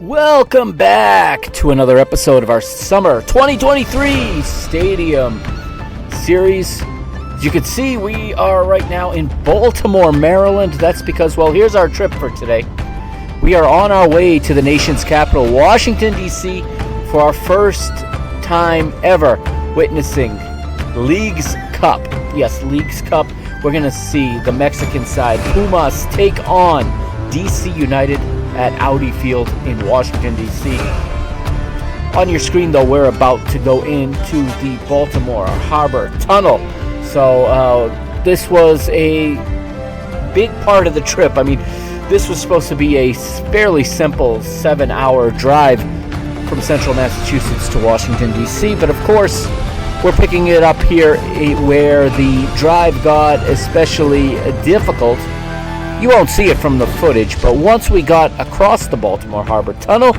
Welcome back to another episode of our Summer 2023 Stadium Series. As you can see, we are right now in Baltimore, Maryland. That's because, well, here's our trip for today. We are on our way to the nation's capital, Washington, D.C., for our first time ever witnessing Leagues Cup. Yes, Leagues Cup. We're going to see the Mexican side, Pumas, take on D.C. United at Audi Field in Washington, D.C. On your screen, though, we're about to go into the Baltimore Harbor Tunnel. So this was a big part of the trip. I mean, this was supposed to be a fairly simple 7-hour drive from central Massachusetts to Washington, D.C. But, of course, we're picking it up here where the drive got especially difficult. You won't see it from the footage, but once we got across the Baltimore Harbor Tunnel,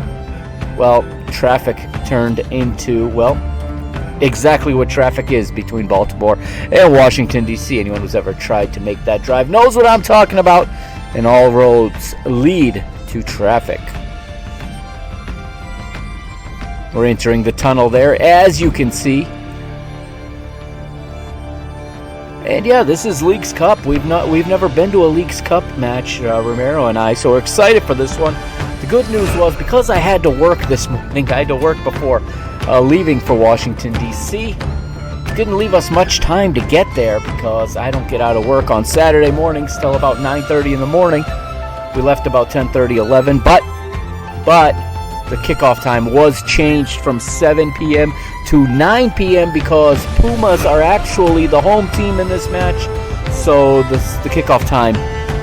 well, traffic turned into, well, exactly what traffic is between Baltimore and Washington, D.C. Anyone who's ever tried to make that drive knows what I'm talking about, and all roads lead to traffic. We're entering the tunnel there, as you can see. And yeah, this is Leagues Cup. We've never been to a Leagues Cup match, Romero and I, so we're excited for this one. The good news was, because I had to work this morning, I had to work before leaving for Washington, D.C. It didn't leave us much time to get there because I don't get out of work on Saturday mornings till about 9:30 in the morning. We left about 10:30, 11, but the kickoff time was changed from 7 p.m. to 9 p.m. because Pumas are actually the home team in this match. So the kickoff time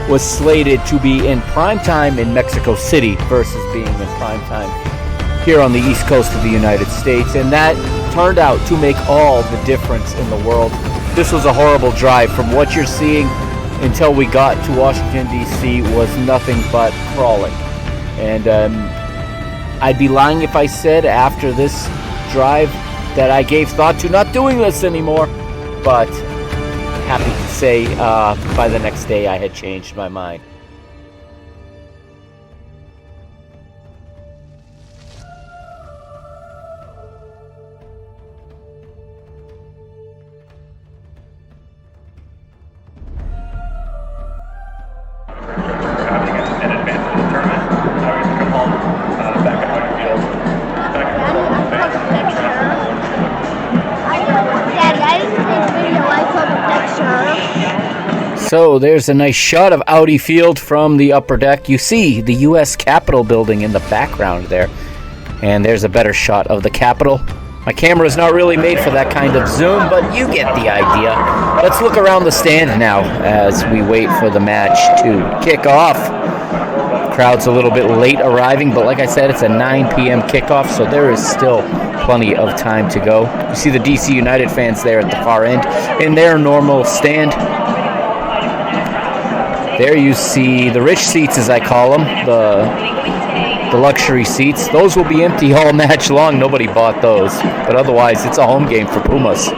was slated to be in prime time in Mexico City versus being in prime time here on the East Coast of the United States. And that turned out to make all the difference in the world. This was a horrible drive. From what you're seeing until we got to Washington, D.C. was nothing but crawling. And I'd be lying if I said after this drive that I gave thought to not doing this anymore, but happy to say by the next day I had changed my mind. So there's a nice shot of Audi Field from the upper deck. You see the U.S. Capitol building in the background there. And there's a better shot of the Capitol. My camera is not really made for that kind of zoom, but you get the idea. Let's look around the stand now as we wait for the match to kick off. The crowd's a little bit late arriving, but like I said, it's a 9 p.m. kickoff, so there is still plenty of time to go. You see the DC United fans there at the far end in their normal stand. There you see the rich seats, as I call them, the luxury seats. Those will be empty all match long. Nobody bought those. But otherwise, it's a home game for Pumas.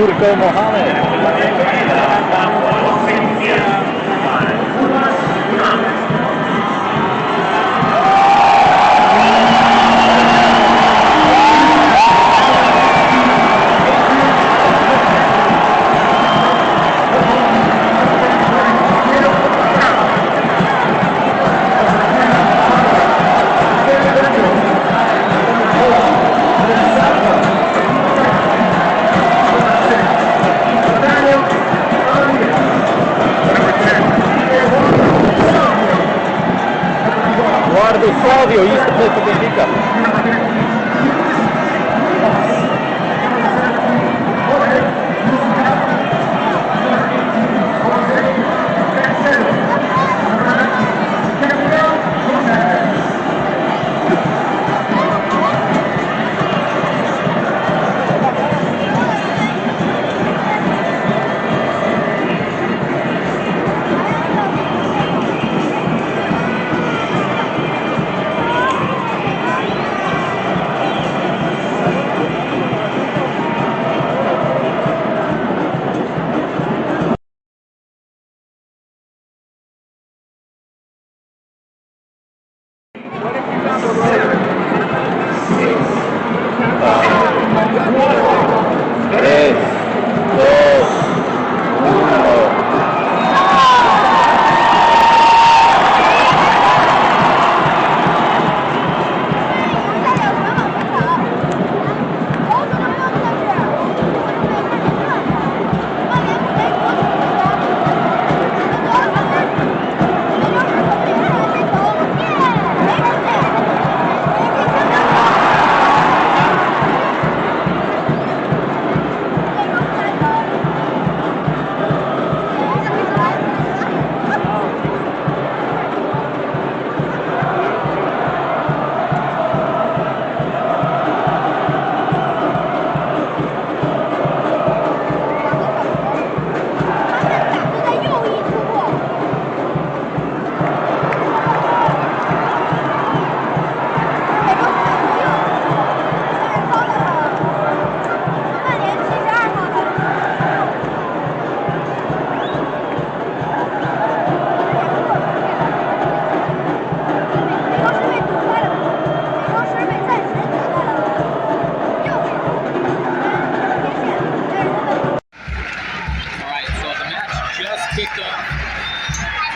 Turco Mohammed. Salvio used to play for Benfica.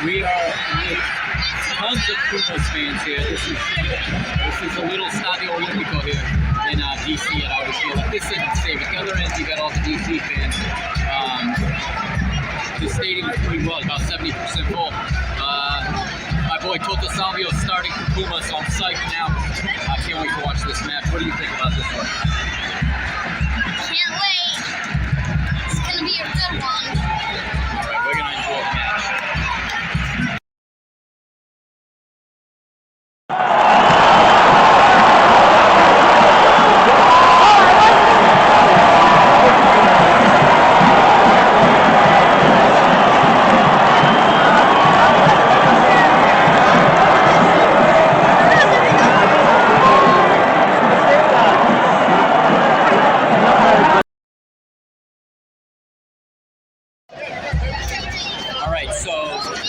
We are with tons of Pumas fans here. This is a little Stadio Olimpico here in DC at Audi Field. At this end, it's safe. At the other end, you got all the DC fans. The stadium is pretty well, about 70% full. My boy Toto Salvio is starting for Pumas on site now. I can't wait to watch this match. What do you think about this one? Can't wait. It's going to be a good one. All right, we're going to enjoy the match.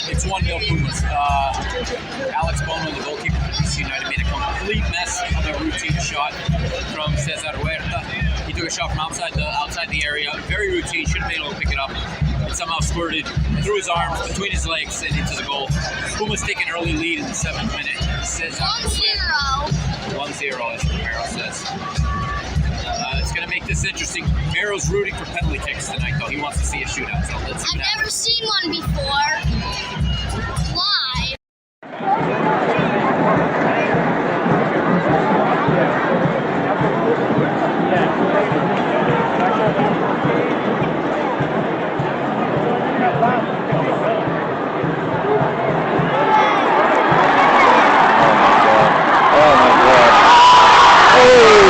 It's 1-0 Pumas. Alex Bono, the goalkeeper for DC United, made a complete mess of a routine shot from Cesar Huerta. He took a shot from outside the area, very routine, should have been able to pick it up, and somehow squirted through his arms, between his legs, and into the goal. Pumas take an early lead in the 7th minute. Cesar 1-0. 1-0, as Romero says. It's going to make this interesting. Romero's rooting for penalty kicks tonight, though. He wants to see a shootout, so let's see. I've never seen one before. Live. Oh my God. Hey!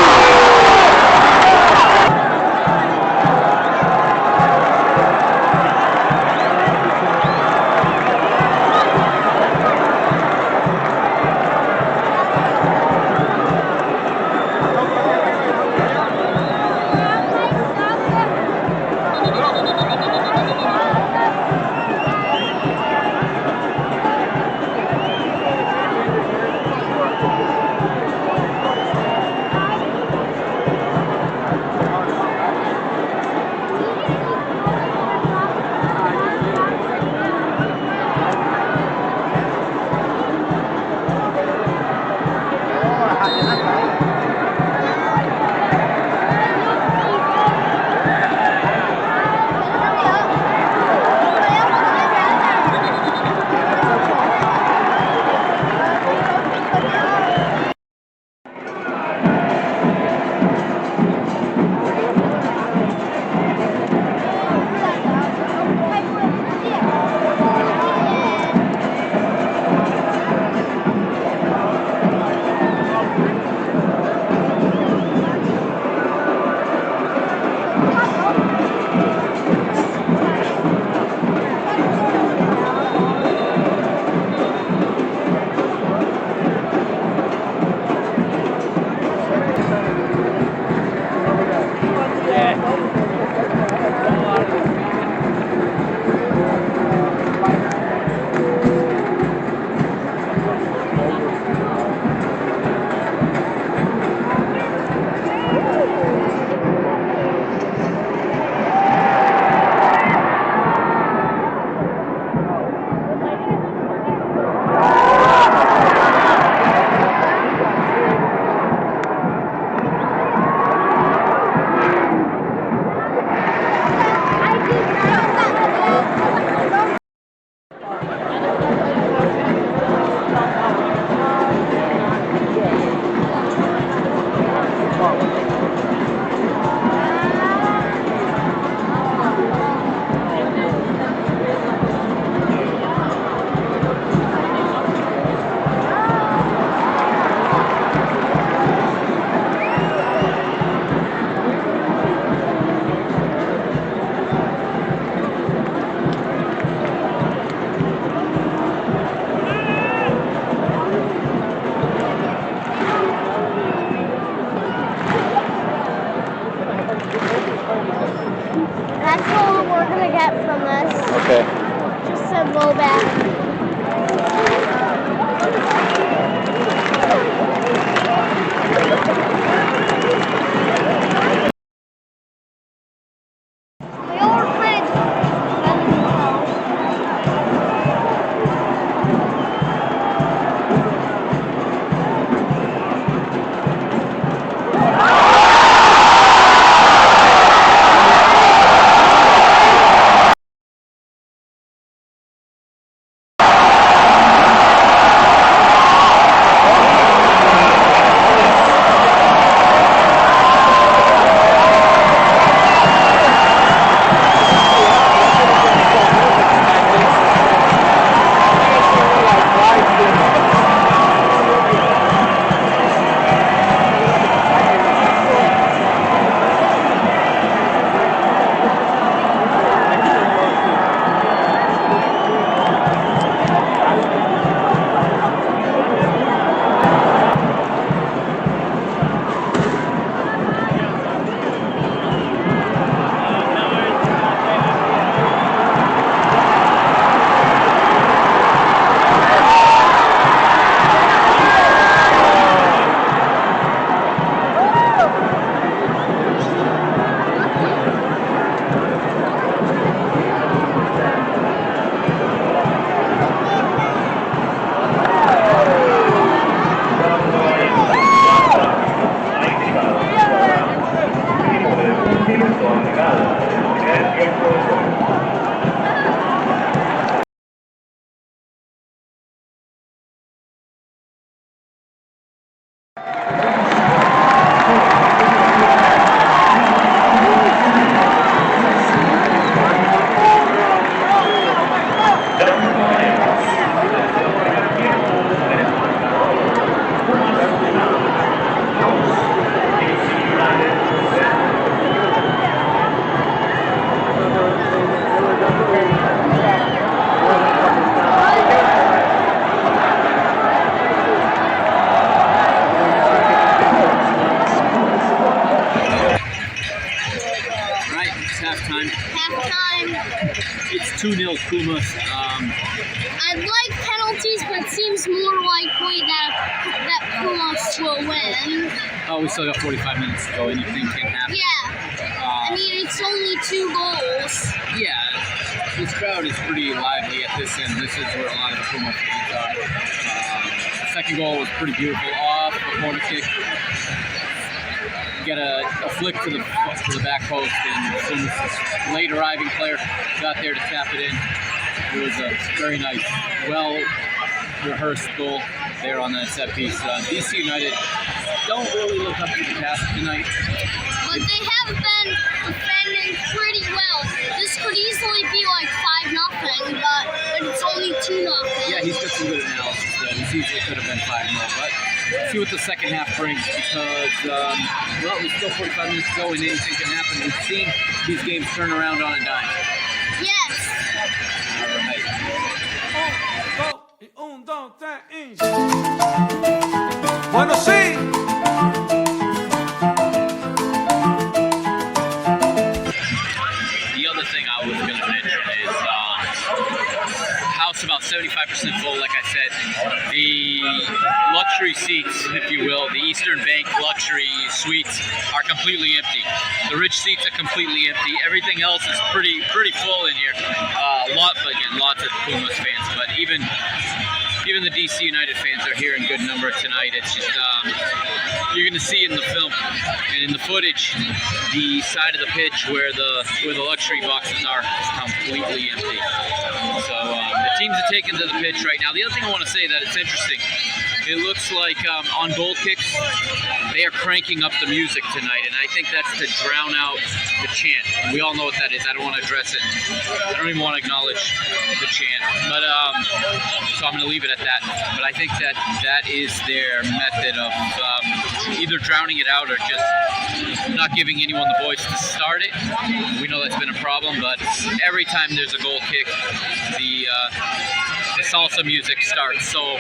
we're gonna get from this. Okay. Just a blowback. My old friends defending themselves. Halftime. It's 2-0 Pumas. I'd like penalties, but it seems more likely that Pumas will win. Oh, we still got 45 minutes to go. Anything can happen. Yeah. I mean, it's only 2 goals. Yeah, this crowd is pretty lively at this end. This is where a lot of the Puma fans are. The second goal was pretty beautiful off a corner kick. Get a flick to the back post, and Pumas' late arriving player got there to tap it in. It was a very nice, well-rehearsed goal there on that set piece. DC United don't really look up to the task tonight. But they have been defending pretty well. This could easily be like 5-0, but it's only 2-0. Yeah, he's got some good analysis there. This easily could have been 5-0, but see what the second half brings, because, well, there's still 45 minutes to go and anything can happen. We've seen these games turn around on a dime. Yes. All right. Bueno, sí. The other thing I was going to mention is house about 75% full, like I said. The luxury seats, if you will, the Eastern Bank luxury suites are completely empty. The rich seats are completely empty. Everything else is pretty full in here. Lots of Pumas fans, but even the DC United fans are here in good number tonight. It's just you're going to see in the film and in the footage, the side of the pitch where the luxury boxes are is completely empty. So the teams are taking to the pitch right now. The other thing I want to say that it's interesting. It looks like on goal kicks, they are cranking up the music tonight, and I think that's to drown out the chant. We all know what that is. I don't want to address it. I don't even want to acknowledge the chant. But so I'm going to leave it at that. But I think that is their method of either drowning it out or just not giving anyone the voice to start it. We know that's been a problem, but every time there's a goal kick, the salsa music starts. So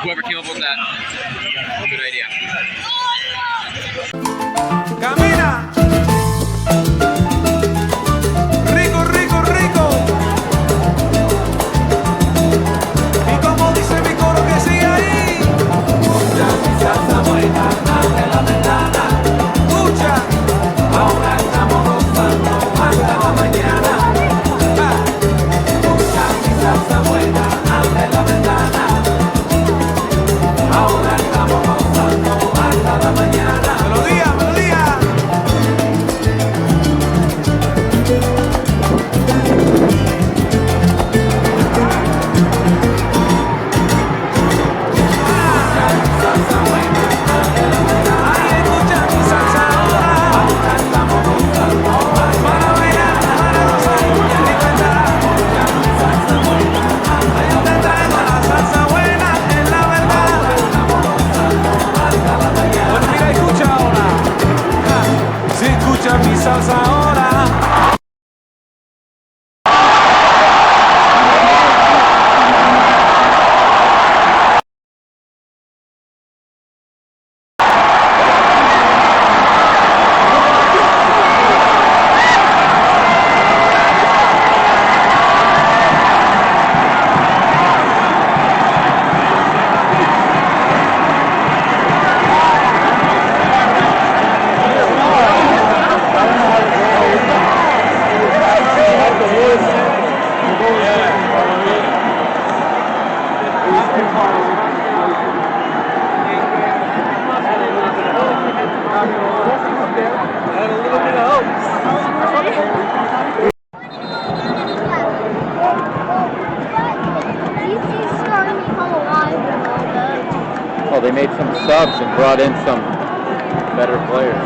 whoever came up with that, good idea. Camina. subs and brought in some better players.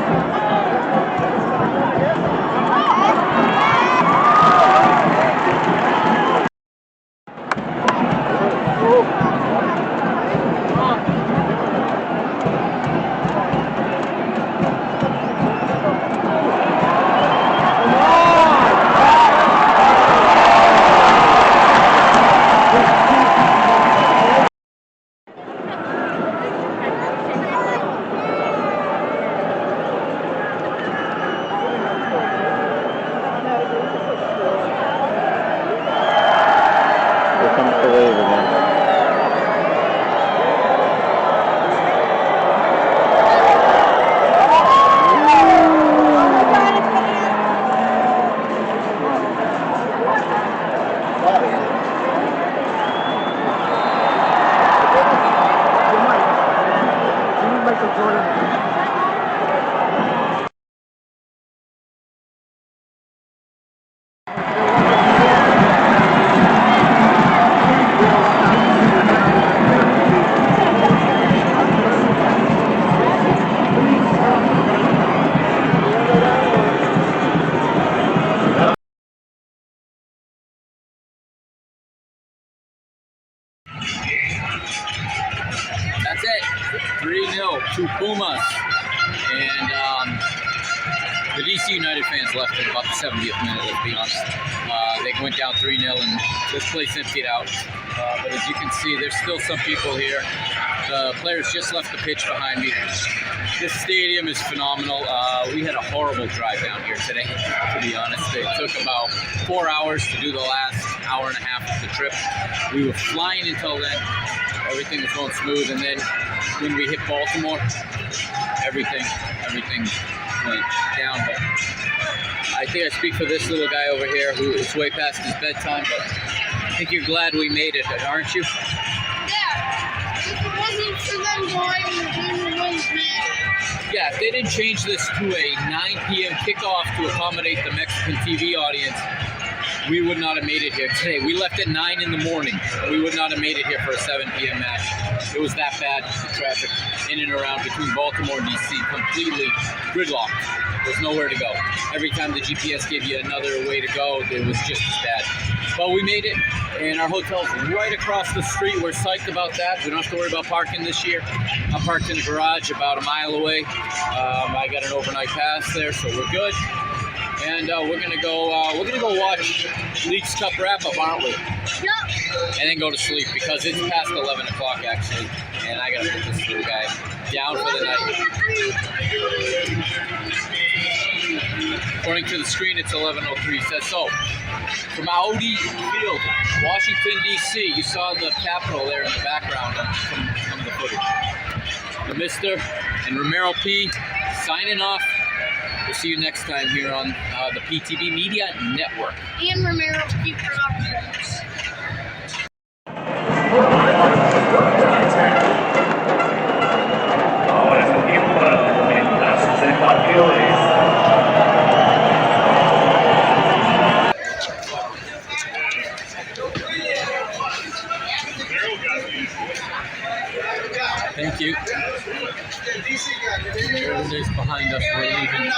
That's it. 3-0 to Pumas. And the DC United fans left at about the 70th minute, let's be honest. They went down 3-0 and this place emptied out. But as you can see, there's still some people here. The players just left the pitch behind me. This stadium is phenomenal. We had a horrible drive down here today, to be honest. It took about 4 hours to do the last hour and a half of the trip. We were flying until then. Everything was going smooth, and then when we hit Baltimore, everything went down. But I think I speak for this little guy over here who is way past his bedtime, but I think you're glad we made it, aren't you? Yeah. If it wasn't for them going, we wouldn't matter. Yeah, if they didn't change this to a 9 p.m. kickoff to accommodate the Mexican TV audience, we would not have made it here today. We left at 9 in the morning. We would not have made it here for a 7 p.m. match. It was that bad, the traffic in and around between Baltimore and DC, completely gridlocked. There's nowhere to go. Every time the GPS gave you another way to go, it was just as bad. But we made it, and our hotel's right across the street. We're psyched about that. We don't have to worry about parking this year. I'm parked in a garage about a mile away. I got an overnight pass there, so we're good. And we're gonna go watch Leagues Cup wrap-up, aren't we? Yep. And then go to sleep because it's past 11 o'clock actually, and I gotta put this little guy down for the night. According to the screen, it's 11:03. Says so. From Audi Field, Washington D.C. You saw the Capitol there in the background from the footage. The Mister and Romero P signing off. We'll see you next time here on the PTV Media Network. And Romero P Productions. Thank you. Everybody's behind us. We're leaving.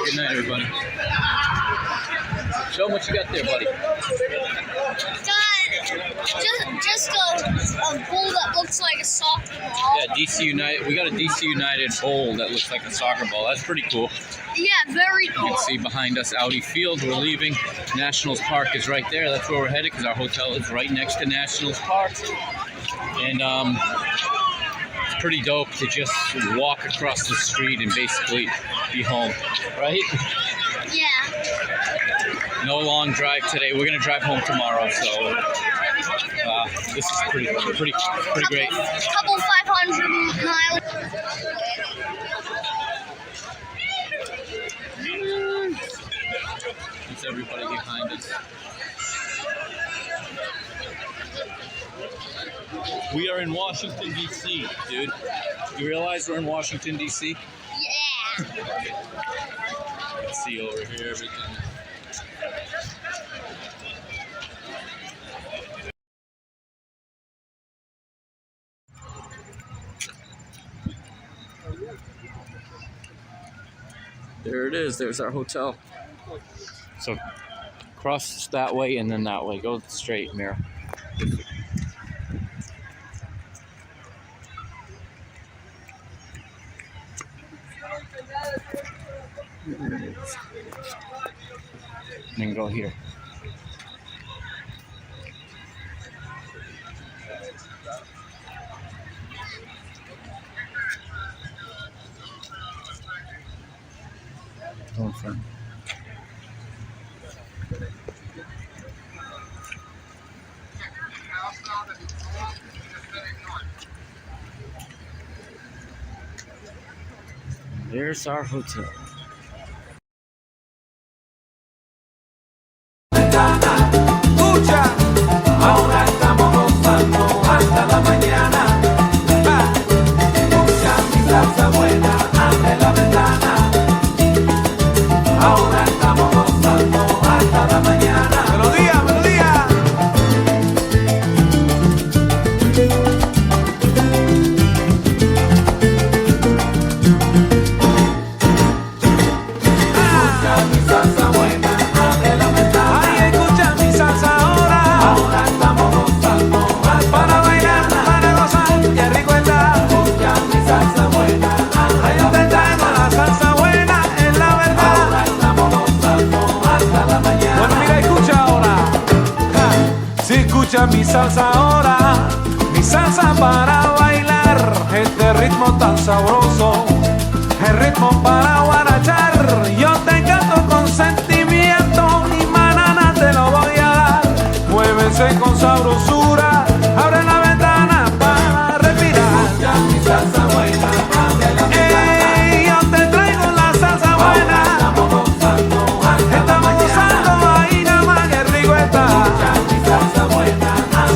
Good night, everybody. Show them what you got there, buddy. Just a bowl that looks like a soccer ball. Yeah, DC United. We got a DC United bowl that looks like a soccer ball. That's pretty cool. Yeah, very cool. You can see behind us Audi Field. We're leaving. Nationals Park is right there. That's where we're headed because our hotel is right next to Nationals Park. And it's pretty dope to just walk across the street and basically be home, right? Yeah. No long drive today. We're gonna drive home tomorrow, so this is pretty great. Couple 500 miles. It's everybody behind us. We are in Washington, D.C., dude. You realize we're in Washington, D.C.? Yeah. Let's see over here everything. There it is. There's our hotel. So cross that way and then that way. Go straight, Mira. And then go here. Go in front. There's our hotel. Escucha, ahora estamos gozando hasta la mañana. Escucha mi salsa buena, abre la ventana. Ahora estamos gozando hasta la mañana. Melodía, melodía. Escucha mi salsa buena, abre la ventana. Ay, escucha mi salsa ahora. Ahora estamos gozando para bailar, para gozar, qué rico está. Escucha mi salsa buena, ay, yo te traigo la salsa buena, es la verdad. Ahora estamos gozando hasta la mañana. Bueno, mira, escucha ahora. Ja. Si escucha mi salsa ahora, mi salsa para bailar, este ritmo tan sabroso, el ritmo para guarachar. Yo te canto con sentimiento y manana te lo voy a dar. Muévese con sabrosura, abre la ventana para respirar. Escucha mi salsa buena, abre la ventana. Ey, yo te traigo la salsa buena. Estamos gozando ahí nada más, que rico está. Escucha mi salsa buena,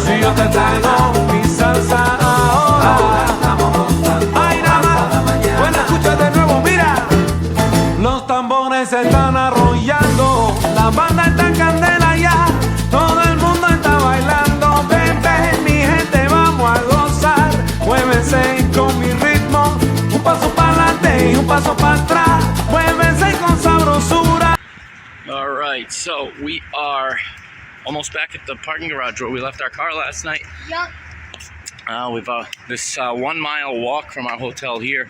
si yo te traigo mi salsa ahora. Estamos gozando ahí nada más. Bueno, escucha de nuevo, mira. Los tambores se están arrollando, la banda está en candela ya, todo el mundo está bailando. Vente, mi gente, vamos a gozar. Muévense con mi ritmo, un paso para adelante y un paso para atrás. Muévense con sabrosura. All right, so we are almost back at the parking garage where we left our car last night. Yup. We've this 1 mile walk from our hotel here,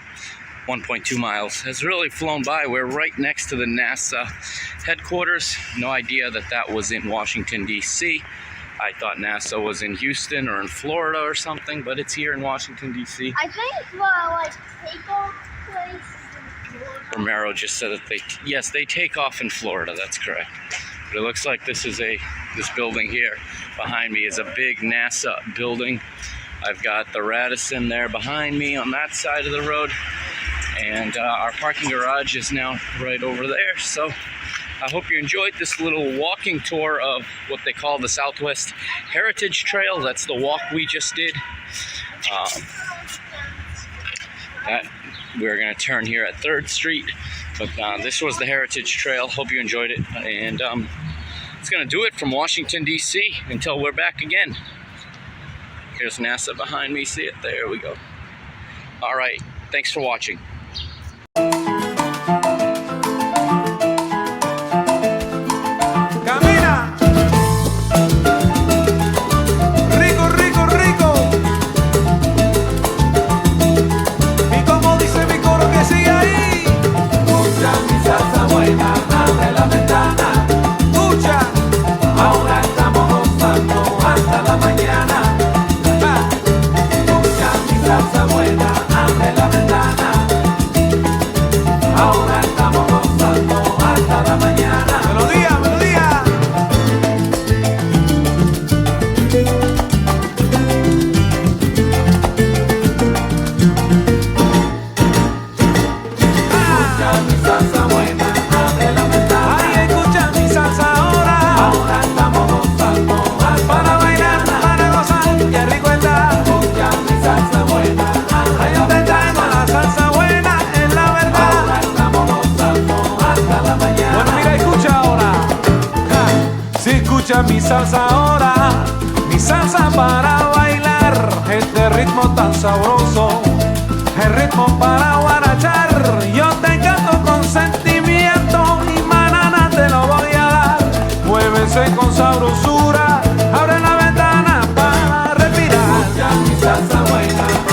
1.2 miles, has really flown by. We're right next to the NASA headquarters. No idea that that was in Washington, D.C. I thought NASA was in Houston or in Florida or something, but it's here in Washington, D.C. I think like takeoff place is in Florida. Romero just said that they take off in Florida, that's correct. But it looks like this building here behind me is a big NASA building. I've got the Radisson there behind me on that side of the road. And our parking garage is now right over there. So I hope you enjoyed this little walking tour of what they call the Southwest Heritage Trail. That's the walk we just did. We're going to turn here at 3rd Street. But this was the Heritage Trail. Hope you enjoyed it. And it's going to do it from Washington, D.C. until we're back again. Here's NASA behind me. See it? There we go. All right. Thanks for watching. Camina. Rico, rico, rico. Y como dice mi coro que sigue ahí. Escucha mi salsa buena, abre la ventana. Escucha, ahora estamos gozando hasta la mañana. Escucha mi salsa buena, abre la ventana. Ahora estamos gozando hasta la mañana. Melodía, melodía. Escucha mi salsa buena, abre la ventana. Ay, escucha mi salsa ahora. Ahora estamos gozando para bailar, para gozar, qué rico está. Escucha mi salsa buena, ay, yo te traigo la salsa buena, es la verdad. Ahora estamos gozando hasta la mañana. Bueno, mira, escucha ahora. Ja. Si escucha mi salsa ahora, mi salsa para bailar, este ritmo tan sabroso, el ritmo para guarachar. Yo te canto con sentimiento buena.